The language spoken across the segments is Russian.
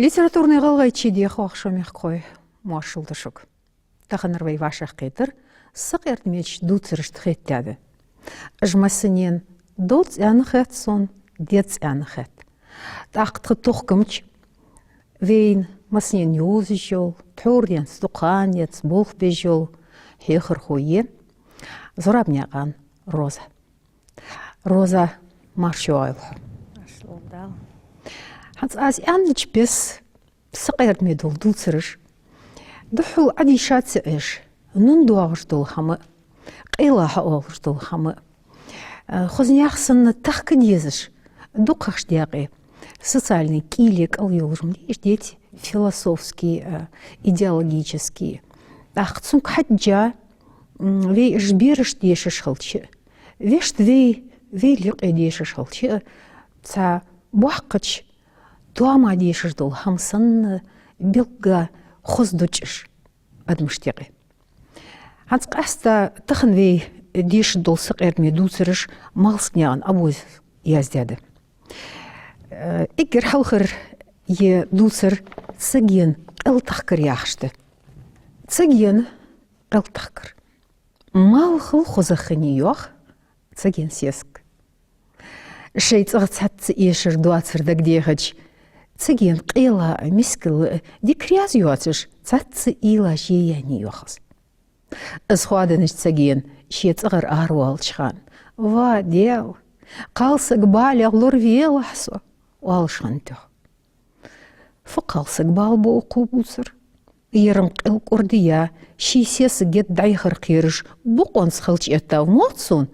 Литературный галгай чиди хохшомих кой машулдышук. Таханырвай вашах кетер, сық эрдмеч дуцерышт хеттяды. Жмасынен доц янхет сон, дец янхет. Тахтқы тоқкымч, вейн маснен юзы жол, турден стуқанец, болх бежол, хехыр хойе, зорабняған роза. Роза маршу айлы. Ханс аз янныч бес сық эрдмедол дуцерыш. Духул ади шатсыш, нун дуағыштол хамы, қила хауағыштол хамы. Хозняқсынны таққы дезіш, дұққаш деғи, социальный килек алйолжым дейш, философский, идеологический. Ақцун хаджа, вей жберыш дешіш хылчы, вешт вей лиқ едешіш хылчы, ца буаққыч, дуама дешіш дол хамсынны билға хоздучыш адмыштеғи. Ханцқаста тықын вей деш долсық әрме дуцырыш малсыняған абуз яздяды. Егер халқыр е дуцыр цыген ылтаққыр яқшты. Цыген ылтаққыр. Малқыл хозақыны yoq, цыген сеск. Шейцығы цатцы ешір дуацырдық дегіч, цыген қила, мискіл, декряз юатыш, цатцы ила жияни yoqыз. Ызхуадыныш цыген, шецығыр аруал чыған. Ва, дел, қалсық баляқ лұр веласу, уалшан тұқ. Фы қалсық бал боқу бұсыр. Ерім қыл көрдия, шейсесі гет дайғыр қеріш, бұқон сқылч еттау моқсын,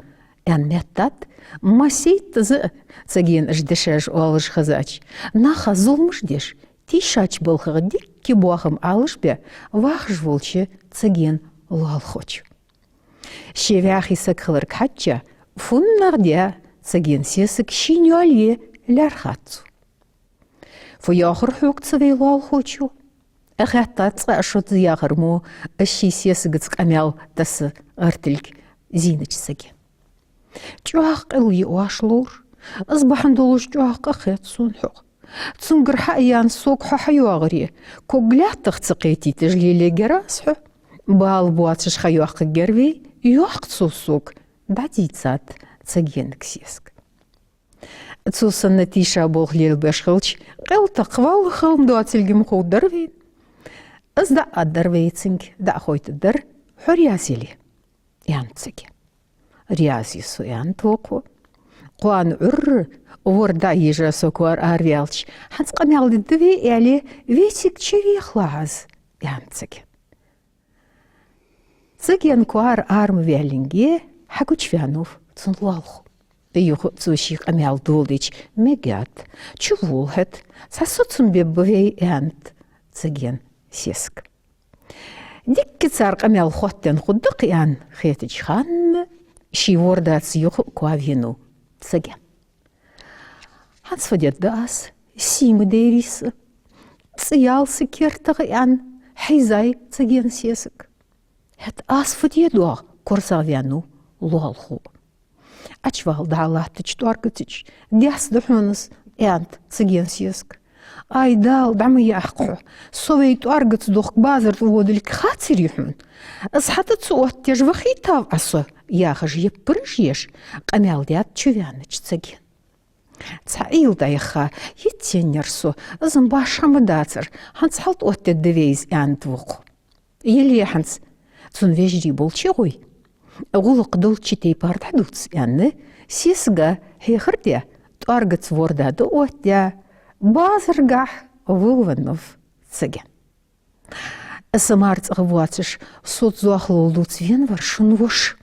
әнметтат, масейтізі цыген ждешәш уалыш қызач. Наха зулмыш деш, тишач бұлқығы декке буақым алыш бе, вақ жволчы цыген луал хоч. Шевяхи сықылыр катча, фуннардя цыген сесік шинюале ләрхатсу. Фуяхыр хук цывей луал хочу. Әхәтта цәшот яғырму, әші сесігіц қамял тасы артылк зиныч цыген. Чуақ қылы уашлур, ызбахан долуш чуақ қақет сон хук. Цунгыр хаян сок хахаюағыре, коглятық цықети тіжлеле герасху. Бал буатшыш хаюақы гервей, юақ цусук, да дейцат цыгенік сеск. Цусынны тиша бол лел бәшқылч, қылты қвал қылым дуацелгім қударвей. Ызда аддарвейцінг, да қойтыдар, хұрязелі. Ян цыген. Рязи суян тоқу. Қуан үр, орда ежа сокуар арвелч. Ханс қамялды две әлі весік чевеқлағыз. Ян цыген. Цыген куар армы вәлінге хакуч вянув цунлалху. Юху цуши қамял долдыч мегят, чувулхет, сасуцун беббвей янт цыген сеск. Дикки цар қамял хоттен худдық ян хетіч хан, ши вордац юху куавину цыген. Ханс фадет даас, симы дейрисы, цыялсы кертығы ян хайзай цыген сеск. Хет ас фадедуа корсавяну луалху. Ачвал даалаттыч туаргытыч, дяс дұхыныз янт цыген сеск. Айдал дамы яққу, совей туаргыц дұқ базар туодылік хацыр юхын. Ызхаты цуот теж вахитав асо, яқыж еппырыш еш, қамялдят чувяныч цыген. Цаил дайха, еттенерсу, ызым башамы дацыр, ханс халт отте девейз янт вуқ. Еле ханс, цун вежри болчы ғой. Ғулық дұл читей пардадуц янны, сесіға хейхірде туаргыц вордады отте, базырға вылванов цыген. Сымарц ғывуацыш сот зуақлылдуц вен варшын вош.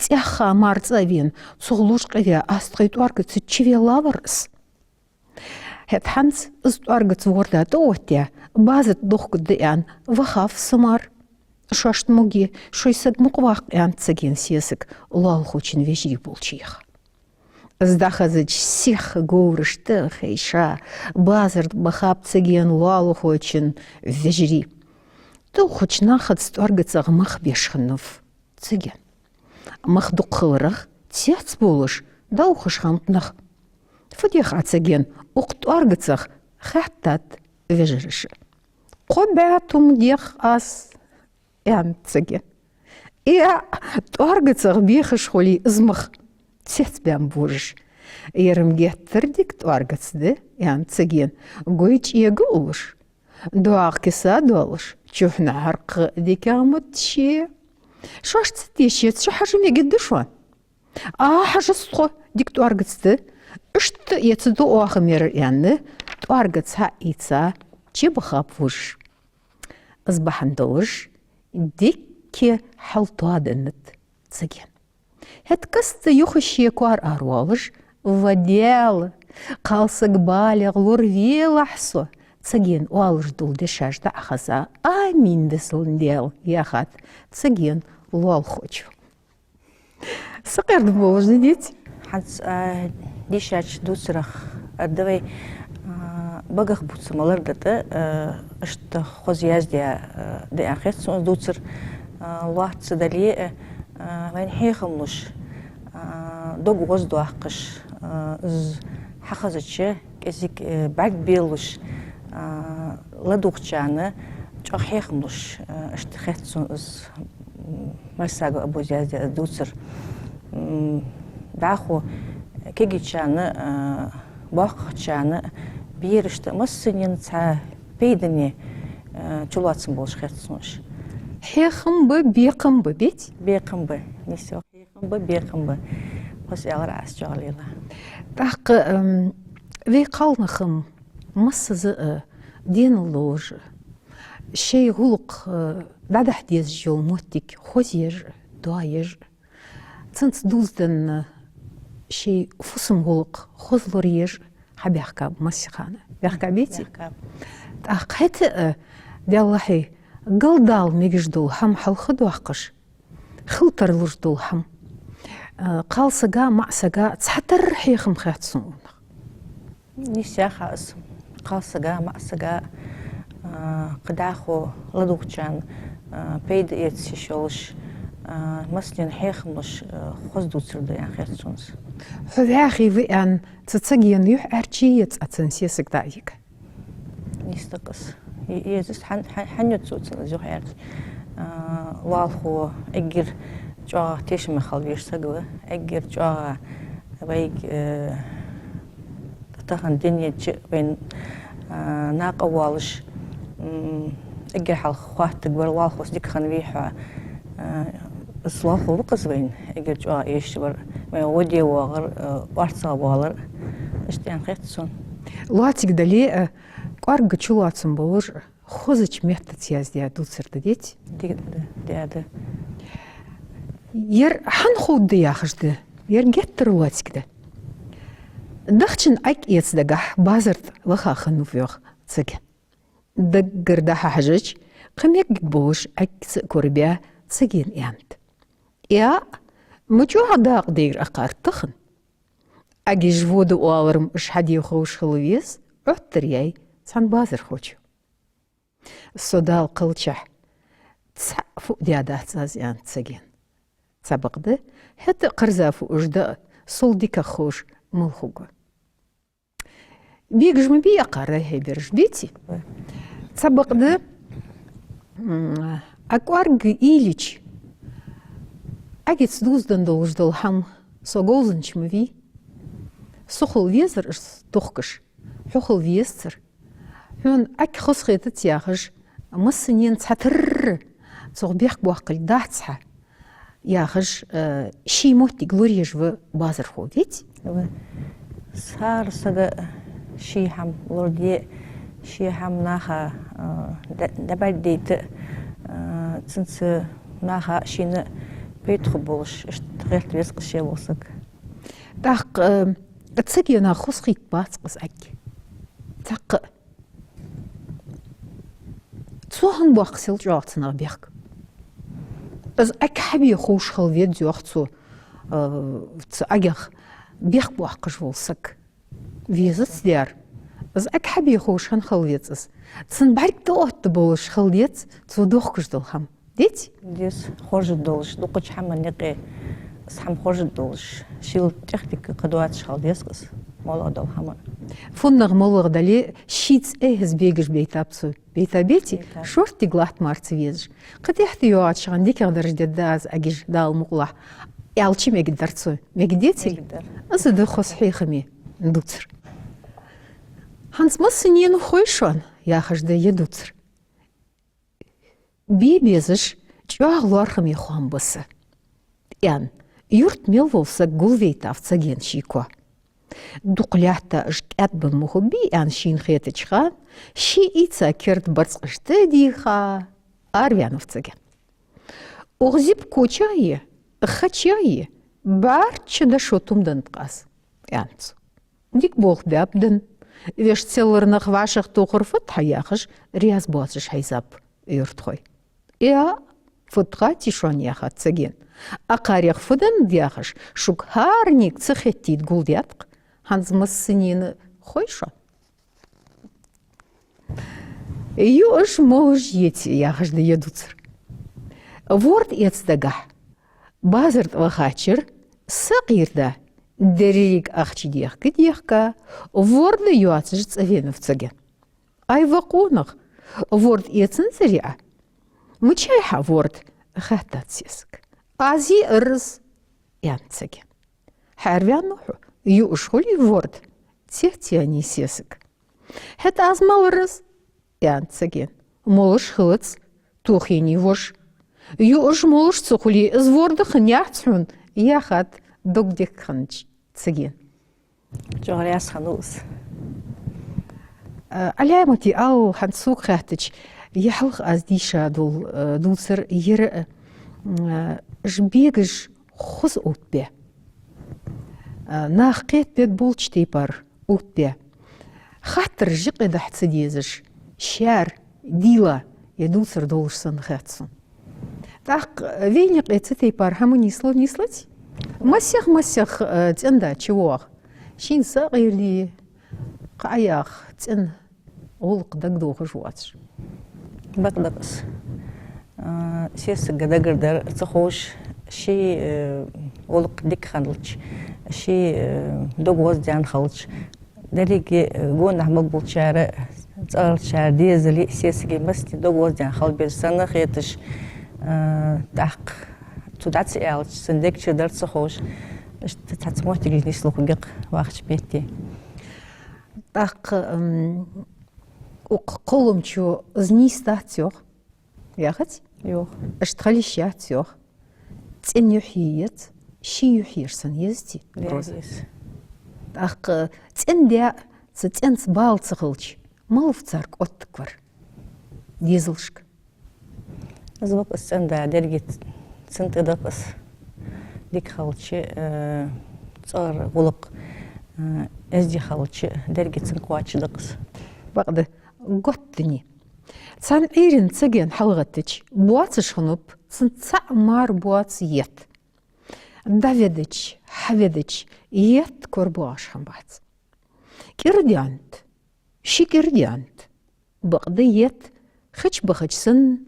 Тяха марца вен цуғлуш қыве астғай туаргыцы чеве лаварыз. Хет ханс үз туаргыц вордады отте, базыт дұққыды ян вахав сымар. Шашт мұге шойсық мұқвақ ян цыген сесік лал хочин вежі болчиық. Здахазыч сех говорышты хайша, базард бахап цыген лал хочин вежі. Ту хочнахат стуаргыцақ мақ бешхынов цыген. Мақ дұққылырақ тец болыш, дау қышқамтнақ. Фудех ацыген уқтуаргыцақ хаттат вежерыши. Қобятум дех ас янцеге. И туаргацах бехаш холи измах цецбям бужиш. Ерімге тірдік туаргацды янцеген. Гойч егі улыш. Дуақ кеса дуалыш. Чухна харқы декамыт ше. Шаш цетешет, шу хажымеге дышуан. Хажысқо дик туаргацды. Үшті етсіду оғымер янны туаргаца ица чебахап вуш. Избахандылыш дикке халтуадыныт цеген. Хэткасты юхыше куар аруалыш вадел қалсыг баляг лурвел ахсо цеген уалыш дулды шажда ахаза аминды сылындел яхат цеген луал хочу. Сақырды болыжды дети? Ханс дишач дуцрах давай багах буцмалар дата что хозяздя да ахетсон дуцр луатс дали вайн хехмуш дог воздухаш з хахазаче кезик баг белуш ладухчаны чохехмуш что хетсон з марсага абузяздя дуцр даху кегичаны бақчаны берішті мұссынен ца пейдіне чулатсын болыш қайтсыныш. Хехымбы, бекымбы, бет? Бекымбы, несе хехымбы, бекымбы. Осы ялыр ас жоғалыла. Так, вей қалнықым мұссызы ден лож. Шей ғулық дадах дез жол моттик хозер, дуайер. Цынц дуздын шей фусым ғулық хозлор ер. حبيحكا مسيخانة بيحكا بيتي أخيت ديالله قلدال ميجدول هم حلخد وحقش خلطر لجدول هم قال سجا مع سجا تحتر حيخم خاتسون نسيا خاص قال سجا مع سجا قداخو لدوكشان بيد يتشيشولش مثلا حيخمش خزدو تسردو يعني خاتسونس فذاخي وأن تتسجين يح أرجيت أتنسيسك دايك. نستقص. يزس حنيت صوت زوج عرض. والخو أجر جا تيش مخالفيش سجوا أجر جا ويك تخن دنيا بين ناق والش أجر حال خوات تقبل والخو صديق خنويها الصلاة وقص بين أجر جا يشتبر ما ودي واغر وارتصا والر اشتيان خيتسون لاتيك دلي قارق چولاتسن بولر خوزچ مهتت يازديا دوسرد ديت دياده ير حن خود دياخشد ير گتر لاتيك ده دخچن اك يصدغ بازرت لخا خنوفيغ صك دغر ده حجج قميك بوش اك كوربيا صگين يانت يا مجوع داق دير أقار تخن أجي جود وآورم إش حدي خوش خلويس عطرياي سان بازر خوش الصدال قلشح تسعفو ديادات سازيان تساقين تسابق ده حتى قرزافو أجداء صلدك خوش ملخوغو بيجج مبي أقار هاي برج بيتي تسابق ده أكوارج إيليش أجد سدوزدن دولجدل هم سوغوزن شموي سخل ويزر إش تخكش حخل ويزر هون أك خسخيت تياخش مسنين تحتر صغبيخ بواقل داعتها ياخش شي موتي غلوريج و بازر خوفيت صار سجا شي هم لوردي شي هم ناخا دبرديت تنس ناخا شينا بيتخبولش اشتغلت ويسق شي وسق داق تسقي انا خسخيت باسقس اك تق تسوهن بوقسل جاتنا بيك از اك حبي خوش خل فيديو اختو اجخ بيخ بوقش وسق فيزت ديار از اك حبي خوش هن خليتس تسن برك دوت بولش خليت تو دوخكش دلهم ديت ديس خرج دولش دوقش حمل نقي سحم خرج دولش شيل تختك قدوات شال ديسقس молода дол хама. Фуннаг молог дали шиц эхс бегеш бейтапсу. Бейтабети шорти глахт марц везж. Кытехти юат шаган дикер даж агиш дал муглах. Ялчи мегдарцу. Мегдети? Азы дөхос хихами. Дуцр. Ханс массинен хойшон. Яхажда едуцр. Би безеш чуаглархами хуамбасы. Ян, юрт мел волса гулвейтавца ген шико. Дуқляхта жкәтбін мұхыби ян шин хетечхан, ши ица керт барцқышты диха арвяновцаге. Оғзип кочайы, хачайы, барчы да шотумдан тқас. Янцу. Дик болх бәбдін, веш целларнық вашық тоқырфыт хаяқыш рияз боасыш хайзап юрт хой. Я футқа тишон яхат цаген. Ақаряқ фудан дияқыш шук харник цехеттит гулдятық. Ханзмас сынені хойшо. Юш молыш ети яхажды едуцыр. Ворд ецдага. Базырт вахачыр сақирда дерек ақчидеқ кедеқка ворды юатсыж цавеновцаге. Ай вақонық ворд ецін зіря. Мычайха ворд хаттат сесік. Ази ырыз янцаге. Харвян нуху. Юш хули ворд тихтияни сесік. Хэт азмал ырыз янцаге. Молыш хылыц тухини вош. Юш молыш цухули из ворды хыняхтун яхат догдек ханч цаген. Жоғарияс хануыз. Аляймати ау хансук хаттыч яхлық аздиша дулсыр ер жбегіш хуз утбе. Нах қет бет болч тейпар утбе. Хаттыр жық едахцы дезіш. Шар, дила едулсыр долышсын хатсын. Так вейник эцы тейпар хаму нислать? Масях тенда чевоах. Шин сағирли қаяқ тен олық дагдоғы жуатш. Бақдағыз. Сесі гадагырдар цахош ши олық дик ханылч. Ши доғоз дян халыч. Дәлеге гон ахмақ болчары цағылчар дезілі сесіге масти доғоз дян хал берсаны қетіш тақ тудаци әлч сіндек чыдар цахош. Тацмох тегілні слухугек вақч бетті. Так қолым чу зниста тёх. Яхать? Йох. Эштхалища тёх. Цен юхиет, ши юхирсан езди. Лезис. Так цен дя цен цбал цахылч. Мал в царк оттыквар. Дезылшк. Звук сценда дергит центыдапас. Дик халчы цар улық әзді халчы дергит цинкуачыдықыз. Бақды готтыни. Цан эрин цыген халғаттыч. Буацы шынып, цынца мар буацы ет. Даведыч, хаведыч, ет корбуаш хамбац. Кирдянт, шикирдянт. Бақды ет, хыч бахычсын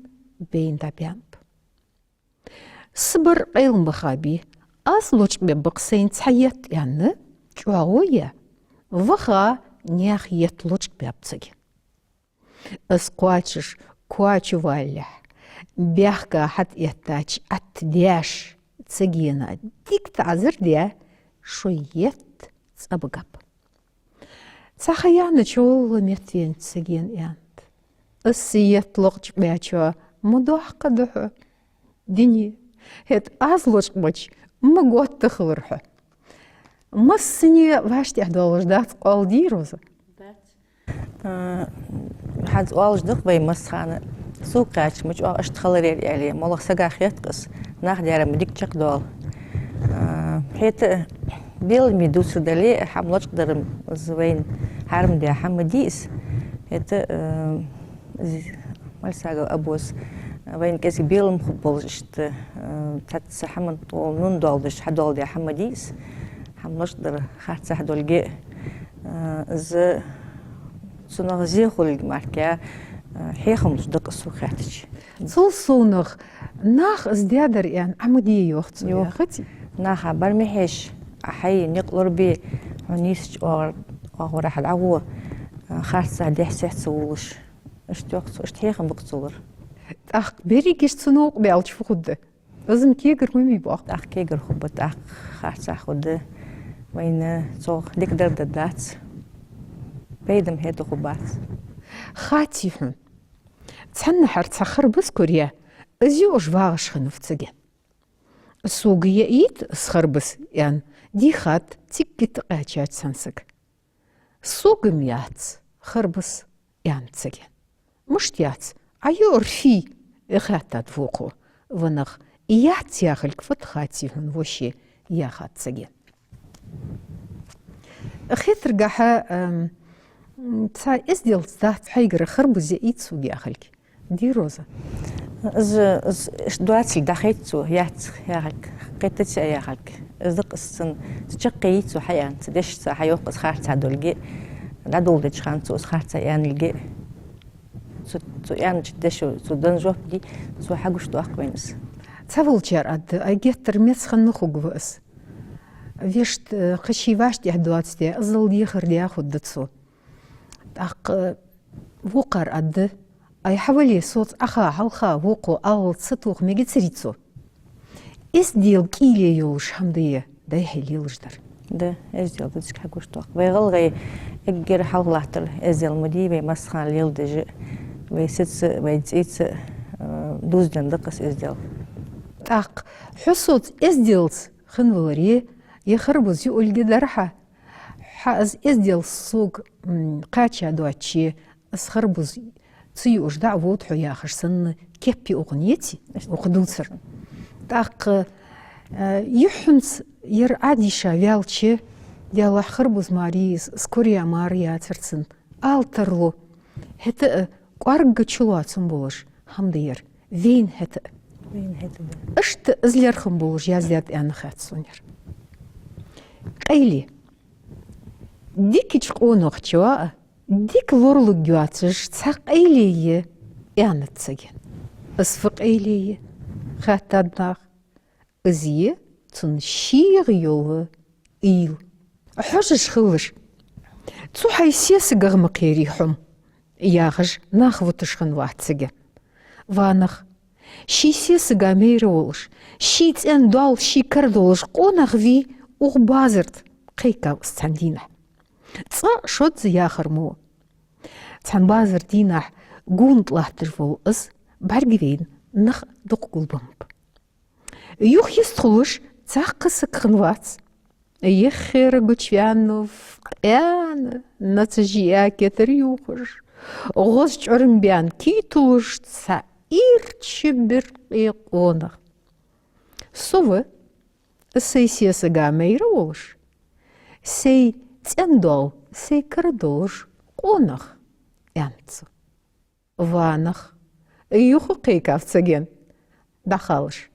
бейн табянп. Сыбыр қайлым бахаби, аз лочбе бақсайын цайет яны, чуағоя, ваха нях ет лочбе апцаги. Аз куачыш, куачу валях, бяхка хат еттач ат дяш цагена, дикта азыр дя, шо ет цабыгап. Цахаяны чоулы метвен цаген янт. Аз ет лочбе ачуа, мудуахка духу, дини. Хет аз лочбач, могот тахлырху. Массыне вашти ахдолждат қалди роза. Хадз уалждық бай масханы. Су қач, мұч аштықалар әлі. Молық сағақ етқыз. Нақ дәрі мүдік чақдуал. Хеті белми дусырдали хамлочқдарым звейн хармде хамадиис. Хеті мальсага абоз. وين كذا بيلم خبز إشت تاتس حمد ونون دالدش حدال دي حمديس حمش در خات حدال جي ز سنغزي خل مركا حيخم دق السوق خاتش صل صونغ ناخ ازدادر يعني عمودي يوخت يوختي ناخ برمحش أحي نقلر بي ونيس أو راح العو خارج عندي حسيت سولش اشتوقت اشتهيخن بقصور أخ بري كيش تصنوق بيالش فخده لازم كيجر ميمي بقى أخ كيجر خبط أخ خارج خده وين صوغ ديك درد دات بيدم هيتو خبات خاتيهم تحن حر تسخر بس كوريا ازيو اشواغش خنفتسجن السوقية ايد سخر بس يعني دي خات تيكي تقاچات سنسك السوق ميات خربس يعني تسجن مش تيات عيور في اخاتات فوقو ونخ ايات ياخلك فتخاتيهم وشي ياخات سجن خيتر قاحة تسا ازديل تدات حيقر خربز ايد سوق ياخلك دي روزا از دواتي دخيتو يات ياخلك قيتت ياخلك ازدق السن تشقيتو حيان تدش حيوق خارتا دولجي لادول دش خانتو خارتا يعني الجي تو يعني تدشو تو دنجو دي تو حقوش تو اخوينس تفولجر اد اجيت ترميس خنخو غوس вешт خشيواش دواتي ازل يخر ياخد دتسو اق وقر اد اي حوالي صوت اخا حلخا وقو او ستوخ ميجي تسريتسو اس ديل كيلي يوش حمديه داي حليلجدر ده ازديل دسك حقوش تو ويغلغي اجر حولاتر ازديل مديبي مسخان ليل دج ويسيتس ويتيتس دوزدن دقس ازديل اق حصوت ازديلت خنولري يخربز يقول درحه حاز ازديل السوق قاتشا دواتشي اسخربز تسيوش دعوت حيا خرسن كيبي اغنيتي وقدوسر داق يحنس ير عادي شاويالتشي ديال خربز ماريس سكوريا ماريا ترسن الترلو هتا قارق تشلواتن بولش حمدير وين هتا اشت ازلير خنبولش يازيات ان خاتسونير قيلي ديك تشقون وقتوا ديك لورلو جواتش تساق ايليه يعني تسجن اسفق ايليه خاتدناخ ازيه تنشيغ يوه ايل حوشش خلش تو حيسيس غرمق يريحم ياغج ناخو تشخن واحد سجن وانخ شي سيس غامير ولش شي تن دول شي كردولش قونخ في وغبازرت قيكا استندينه تصا شوت زياخر مو تان بازر ديناح قونت لاحتر فول اس بارجوين نخ دقل بمب يوخ يستخلوش تاقسك خنوات يخير قوتشيانوف يعني نتجيا كتر يوخش غوز جرم بيان كيتوش تسا إيرتشبر يقونخ سوى السيسيس غامير وولش سي تندول سي كردولش قونخ يانتسو وانخ يوخو قيكاف تسجن دخلش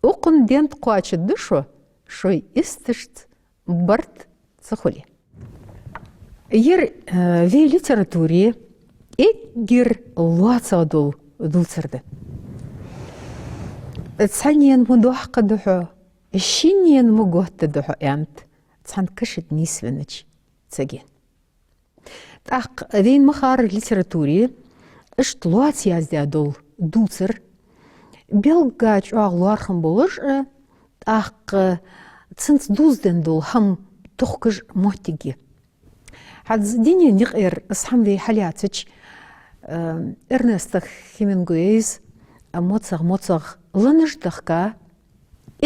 وقن دينت قواتش دشو شوي استشت برد تسخولي ير في ليتراتوري إجر لواتسا دول سرده تسانيان مدوح قدحو الشينيان مقوه تدحو يانت تسان كشت نيسفنج تسجين تاق ذين مخار ليتراتوري اشت لواتسا دول دوسر بيلقاج اغلارخن بولش تاق تسنت دوزدن دول هم تخكج موتيجي هاد ديني نغير اصحام ذي حالياتش ارنست هيمنغويز موتسغ لنش دخكا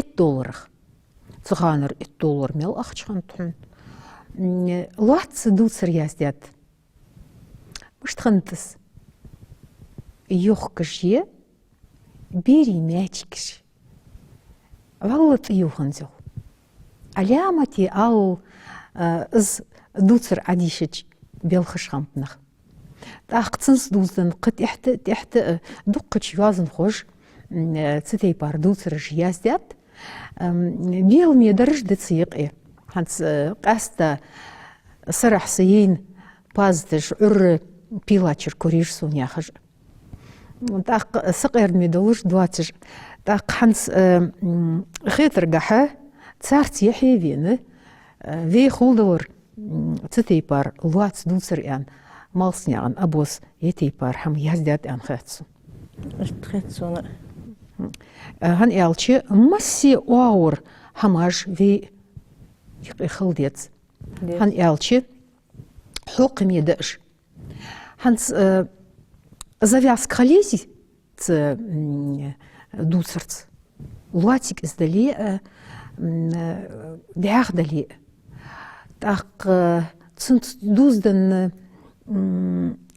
$1 تغانر $1 ميل اخشان تحن لواتس دوسر يازديات مش تخنتس يوخكشيه بيري ماتشكش والله يوخنزو علامتي او از دوتر عديشج بيلخش خمتنخ تاقتنس دوزن قد تحت دقش يوازن خوش تتي بار دوتر جيازدات بيل ميدرج دتسيق ايه هانس قاستا صرح سيين بازدش ار بيلاتشر كوريش سونياخج تاق سقير ميدوش دواتش تاق هانس خيتر قحه تسارت يحيي فينه في خولدور цитейпар луац дуцер ян малсняган абос етейпар хам яздят ян хатсу. Штхетсона. Хан ялчи масси оаур хамаш ви يخلديت هن يالشي حقم يدش هنس завяз коллези ц дуцерц луатик издали бяхдали так цунт дузден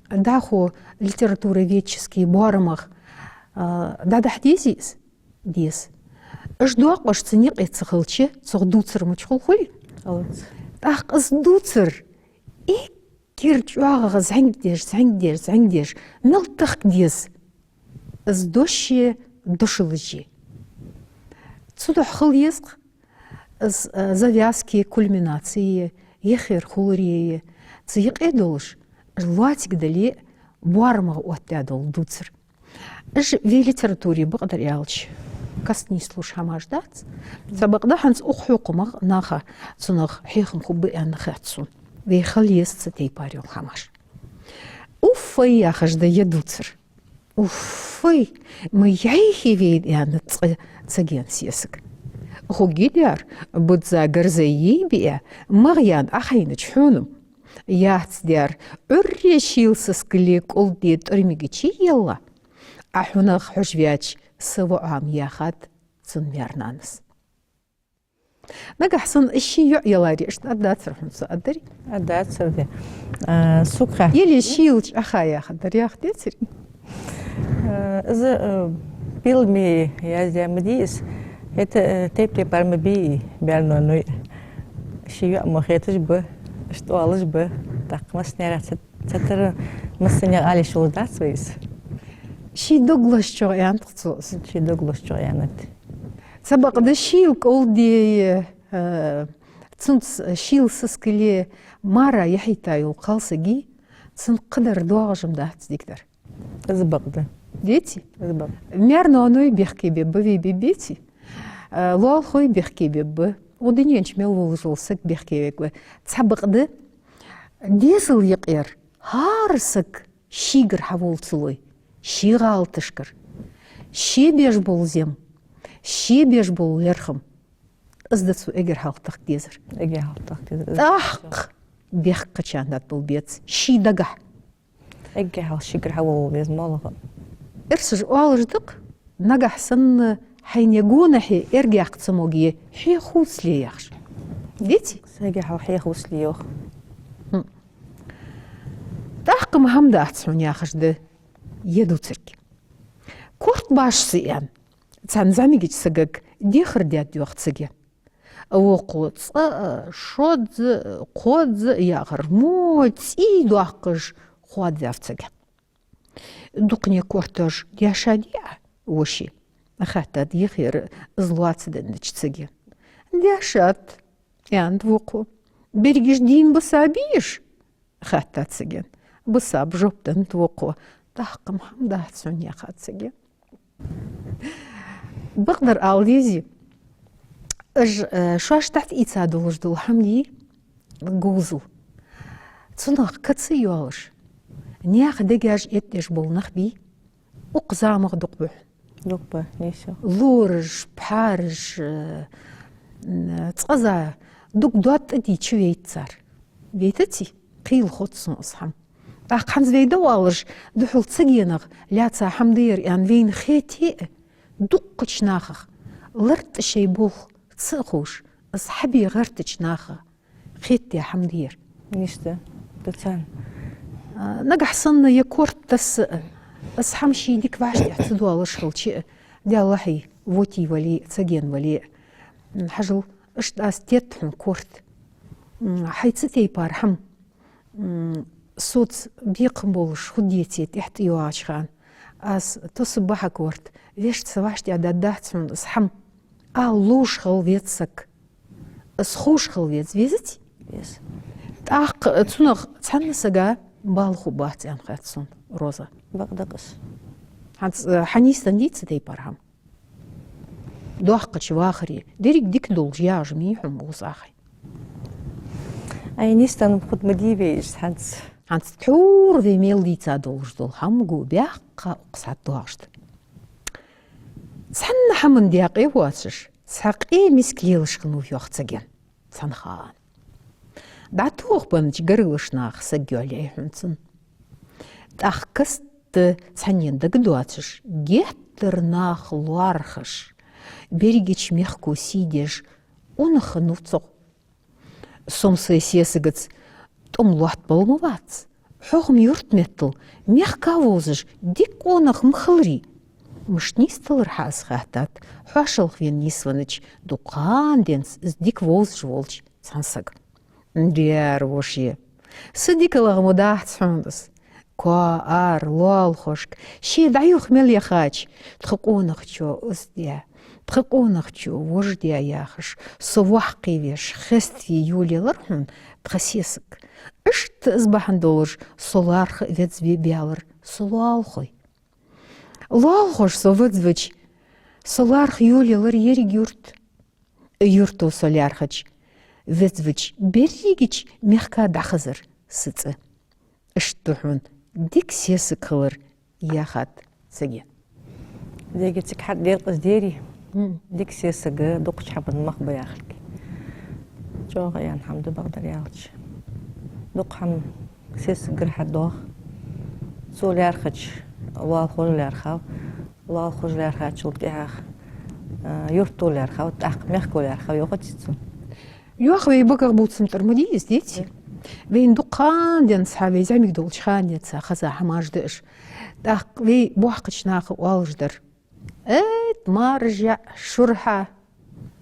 даху литературоведческие бармах дадахдезис дес ждуак баш ценик эцхылчы цог дуцер мучхул хули так из дуцер и кирчуага зангдеш мелтах дес из дощи душилжи цуда хыл еск из завязки кульминации ехер хулрии цик эдолш луатик дали бармага оттядол дуцер ж в литературе бقدر ялч كاسني سلوش حماجدات سبق ده هنس أخوق مغ ناخا صنغ حيخم خبئ أن خاتسون ذي خليس ستي باريون حماش أوفي يا خش ده يدوتر أوفي ما يعيشي فيد يعني تسجين سياسك خو جدار بتزاجر زيي بيا مغيان أخين تحونم ياتس ديار أريشيل سسكلي كل ديت أرميجي يلا أحونخ حجبياتش سوى عام ياخد سنميرنانس نجح صن الشيء يلاري إيش أدات سرحن سأدري أدات سرده سكر يلي شيلش أخا ياخد دري أخدي سري إذا بيلمي يا زمديس هت تبتي برمبي بيرنوني شيء ما خيتش به اشتوالش به تقمص نيرات تتر مسنيا على شو دات سويس شي دوغلاش شويان تخصوص شي دوغلاش شويانت سبق ده شيل كل دي تنس شيل سسكلي مرة يحيتايو قالسجي تن قدر دواجم ده تديكتر زبق ده ديتي زبق ميرنا نوي بيحكي ببي بيبيتي لول خوي بيحكي بب ودنيانش ميل وزول سك بيحكي بك تسبق ده ديزل يقير هارسك شيغر حول تلوي شي غالتشكر شي بيش بول زيم شي بيش بول يرخم ازدتسو اجر حالتك ديزر اجي حالتك ديزر احق بيحق كشاندات بول بيت شي دقح اجي حال شيغر حول بيز مالغ ارسج والجدق نجح سن حين يقون حي ارجع قسموجيه حي خوص لي يخش ديتي اجي حال حي خوص لي يخ تحق مهم ده احتسون يخش ده يدو تركي كورت باش سيان تسان زاميجيج سجق دي خرديات دي وقت سجيان او قوت شود قود ياغر موت ايدو احقش خواد زافت سجيان دوقني كورتاج دي شادية وشي اخاتا دي خير ازلوات دنج سجيان دي شات يان دوقو برجش دين بسابيش اخاتا سجيان بساب جوبتن دوقو تحق محمد هاتسون يا خاتسجي بقدر أوليزي شواش تحت إيتسادو وجدو حملي جوزل تصنع كتسي يوالش نياخ دقاج إتش بول نخبي وقزامغ دقبح دقبح نيشو لورج بحارج تقزا دق دوات أدي تشويت صار بيتتي قيل خط صنصحم أخنز في دوالش دحول تسجينغ لاتسا حمدير يعني فين خيتي دقش ناخخ لرت شي بوخ تسخوش أصحابي غرتش ناخخ خيتي حمدير نيشتا تتسان نجح صن يكورت تس أصحام شي ديك باش تدوالش خلشي دي الله ووتي ولي تسجين ولي حجل اشت استيتهم كورت حيتستي بارحم صوت بيقبلش خديتي تحت يواجهان as تصبح كورت ليش تسواش عددات من أصحم لوش خلويتسك أسخوش خلويت فيزتي يس تاق تنغ تحنسجا بالخوبات يعني خاتسون روزا بقدقس حنيس تنديت ستي برهم دوحق شواخري ديريك ديك دول جياج ميحم وصاخي Айнистан خد مديبيش هانس Hans tjur vi meldica dolsdol hamgu bjaqqa uqsat doagst. San hamın diaq ewatsış. Saq misklilışqın uyoqtsagen. San xan. Datuq banıç gırılışnaq sagöley hunsun. Taqkıst sanyendig duatsış. Getternaq luarxış. Берегич мягко сидеш. Он хнуцоq. Somsı sesıgıts. Том луат болмывац. Хохм юрт меттл. Мягко возыш. Дик онах мхылри. Мышнистылыр хасхатат. Хашылх вен нисваныч. Дукан денс. Дик возыш волч. Сансаг. Дер вошие. Сыдикалах мудахт сондас. Ка ар луал хошк. Ши даюх мел яхач. Тхыконах чо уздя. Тхыконах чо вождя яхыш. Совах кивеш. Хестви юлилар хун. Тхасесык. Ишт избахан долыш. Соларх ветзви бялыр. Солуалхой. Луалхош совыдзвыч. Соларх юлилар ериг юрт. Юрту солярхач. Ветзвыч берригич мягка дахызыр. Сыцы. Иштухун. Дик сесык хылыр. Яхат саген. ديجتك حد دير قصديري ديك سيسق دوقش حبن مخبا ياخلك جوغ يعني حمد بقدر ياخدش دوق حم سيسق حد دوغ سول يارخش الله خول يارخاو الله خوش يارخات شلت ياخ يرتول يارخاو تاق مخكول يارخاو يوختسون يوخ وي بقر بوتسم ترمدي ازديتي وين دقان دين صحابي زعمك دولش خان يتسا خزا حماجدش تاق وي بوحقش ناخ والجدر ات مرجع شرحة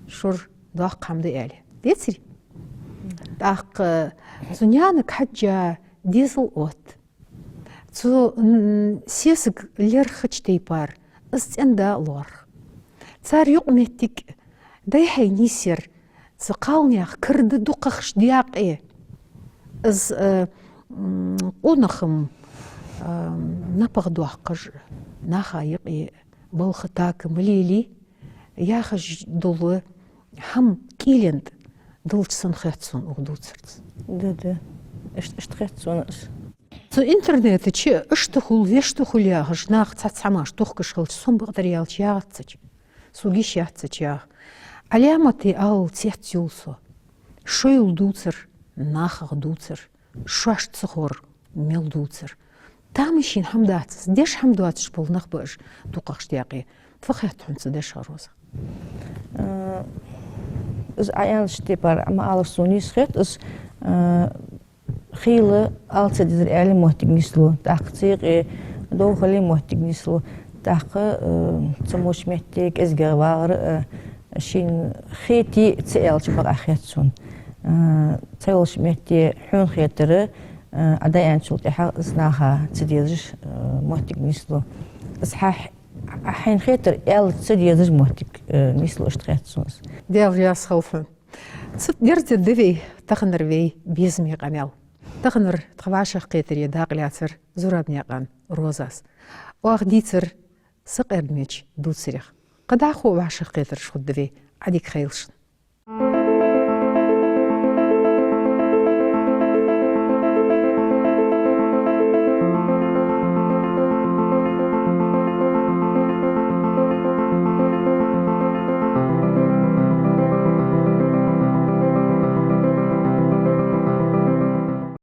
شر داق حمد آلي ديتسري داق زنيانك حجة ديزل اوت تو سيسك ليرخش تيبار استندا لور تار يقمتك دايحي نيسير تقاوني كرد دقخش دياق ايه از قونخم نبغ دوحقش ناخا يقي بالختاك مليلي ياخش دولو هم كيلند دولش سنخيتسون اغدوتسرت ده اشتخيتسون تو интернет چه اشتخول ويشتخول ياخش ناخ تسعماش تخكشخل سون بقدر يالش ياغتسج سوغيش ياغتسج ياغ علامتي ал تيحتيوسو شويل دوتسر ناخ دوتسر شوش تسخور ميل دوتسر تامشين حمداتس ديش حمداتش بول نخبش دوقاش دياقي تفخيت حنس ديش روزا از ايان شتيبر اما على سوني سخيت از خيله alts dizer eli mohtignislu taqtiq doğali mohtignislu taq tsamoshmettik ezgervar shin khiti tselch baq akhiyatsun tselshmetti hun khiyatri adayan chult ha znaha tsidiyaj mohtignislu ashah حين خيتر ال تسديدج موتك نيسلو اشتخيتسون ديال ياس خلفن ديرت الدفي تخنر في بيزمي قميل تخنر تخباش قيتر يداق لاتر زورابني قان روزاس واخديتر سقر ميج دوتسريخ قد اخو باش قيتر شخد دفي عديك خيلش